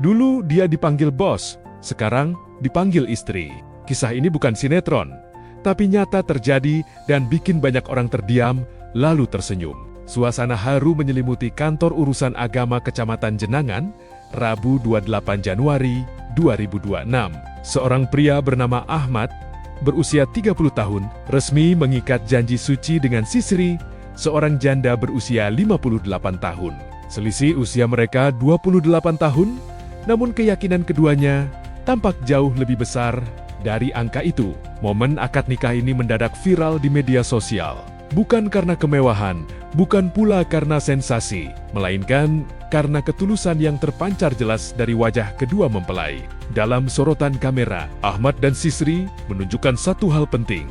Dulu dia dipanggil bos, sekarang dipanggil istri. Kisah ini bukan sinetron, tapi nyata terjadi dan bikin banyak orang terdiam lalu tersenyum. Suasana haru menyelimuti kantor urusan agama Kecamatan Jenangan, Rabu 28 Januari 2026. Seorang pria bernama Ahmad, berusia 30 tahun, resmi mengikat janji suci dengan Sisri, seorang janda berusia 58 tahun. Selisih usia mereka 28 tahun, namun keyakinan keduanya tampak jauh lebih besar dari angka itu. Momen akad nikah ini mendadak viral di media sosial. Bukan karena kemewahan, bukan pula karena sensasi, melainkan karena ketulusan yang terpancar jelas dari wajah kedua mempelai. Dalam sorotan kamera, Ahmad dan Sisri menunjukkan satu hal penting.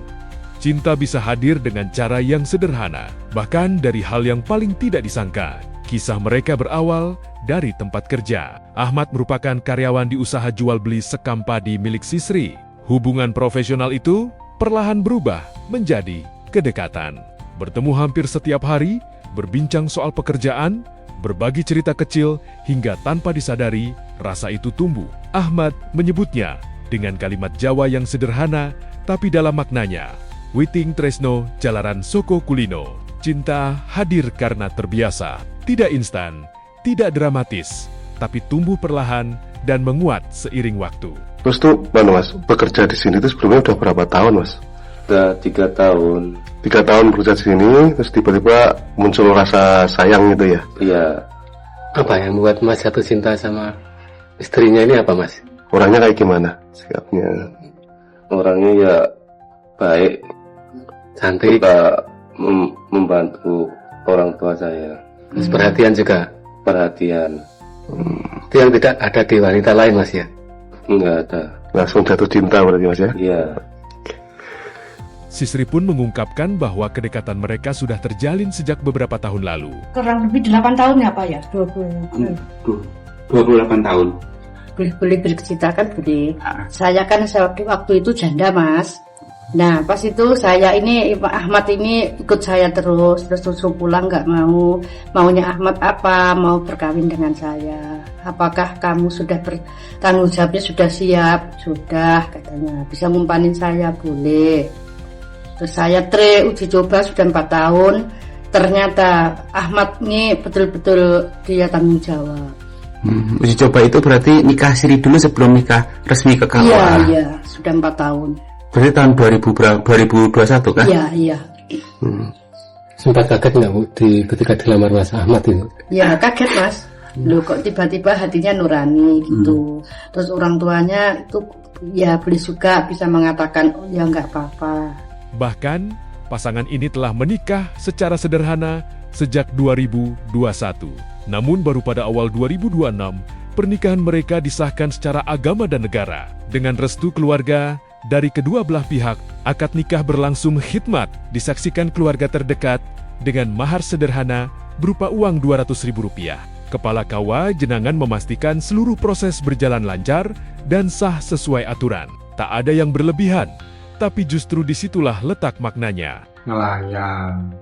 Cinta bisa hadir dengan cara yang sederhana, bahkan dari hal yang paling tidak disangka. Kisah mereka berawal dari tempat kerja. Ahmad merupakan karyawan di usaha jual beli sekam padi milik Sisri. Hubungan profesional itu perlahan berubah menjadi kedekatan. Bertemu hampir setiap hari, berbincang soal pekerjaan, berbagi cerita kecil, hingga tanpa disadari, rasa itu tumbuh. Ahmad menyebutnya dengan kalimat Jawa yang sederhana, tapi dalam maknanya, Witing Tresno Jalaran Soko Kulino. Cinta hadir karena terbiasa, tidak instan, tidak dramatis, tapi tumbuh perlahan dan menguat seiring waktu. Terus tuh, Mas, bekerja di sini tuh sebelumnya udah berapa tahun, Mas? Udah 3 tahun. 3 tahun bekerja di sini, terus tiba-tiba muncul rasa sayang gitu ya? Iya. Apa yang membuat Mas jatuh cinta sama istrinya ini apa, Mas? Orangnya kayak gimana sikapnya? Orangnya ya baik, Cantik, suka membantu orang tua saya. terus perhatian juga. Perhatian. Itu yang tidak ada di wanita lain, Mas ya? Enggak ada. Langsung jatuh cinta berarti, Mas ya? Iya. Sisri pun mengungkapkan bahwa kedekatan mereka sudah terjalin sejak beberapa tahun lalu. Kurang lebih 8 tahun ya Pak ya? 28 tahun. Boleh berceritakan boleh. Saya kan waktu itu janda Mas. Nah pas itu saya ini Ahmad ini ikut saya terus suruh pulang nggak mau. Maunya Ahmad apa? Mau berkawin dengan saya. Apakah kamu sudah bertanggung jawabnya sudah siap? Sudah katanya. Bisa ngumpanin saya boleh. Terus saya uji coba sudah 4 tahun. Ternyata Ahmad ini betul-betul dia tanggung jawab. Uji coba itu berarti nikah siri dulu sebelum nikah resmi ke KUA. Iya, sudah 4 tahun. Berarti tahun 2021 kan? Iya. Sempat kaget nggak, Bu, ketika dilamar Mas Ahmad itu? Ya kaget Mas. Loh kok tiba-tiba hatinya nurani gitu. Terus orang tuanya itu ya boleh juga bisa mengatakan oh, ya nggak apa-apa. Bahkan, pasangan ini telah menikah secara sederhana sejak 2021. Namun baru pada awal 2026, pernikahan mereka disahkan secara agama dan negara. Dengan restu keluarga dari kedua belah pihak, akad nikah berlangsung khidmat, disaksikan keluarga terdekat dengan mahar sederhana berupa uang Rp200.000. Kepala KUA Jenangan memastikan seluruh proses berjalan lancar dan sah sesuai aturan. Tak ada yang berlebihan, tapi justru disitulah letak maknanya. Nelayan.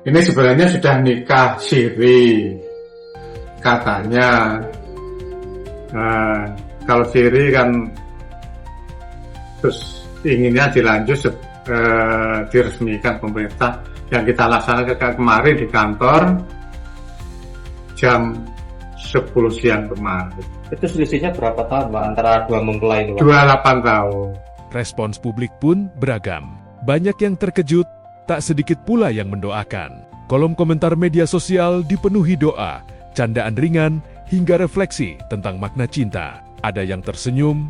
Ini sebenarnya sudah nikah siri. Katanya, kalau siri kan terus inginnya dilanjut diresmikan pemerintah. Yang kita laksanakan kemarin di kantor jam 10 siang kemarin. Itu selisihnya berapa tahun Pak antara dua mempelai itu Pak? 28 tahun. Respons publik pun beragam. Banyak yang terkejut, tak sedikit pula yang mendoakan. Kolom komentar media sosial dipenuhi doa, candaan ringan, hingga refleksi tentang makna cinta. Ada yang tersenyum,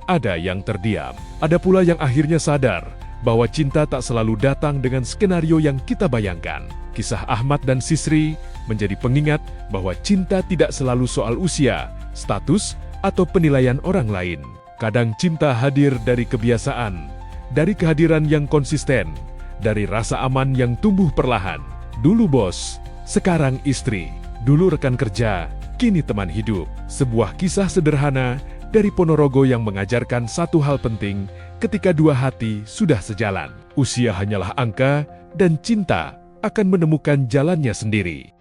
ada yang terdiam. Ada pula yang akhirnya sadar bahwa cinta tak selalu datang dengan skenario yang kita bayangkan. Kisah Ahmad dan Sisri menjadi pengingat bahwa cinta tidak selalu soal usia, status, atau penilaian orang lain. Kadang cinta hadir dari kebiasaan, dari kehadiran yang konsisten, dari rasa aman yang tumbuh perlahan. Dulu bos, sekarang istri. Dulu rekan kerja, kini teman hidup. Sebuah kisah sederhana dari Ponorogo yang mengajarkan satu hal penting ketika dua hati sudah sejalan. Usia hanyalah angka dan cinta akan menemukan jalannya sendiri.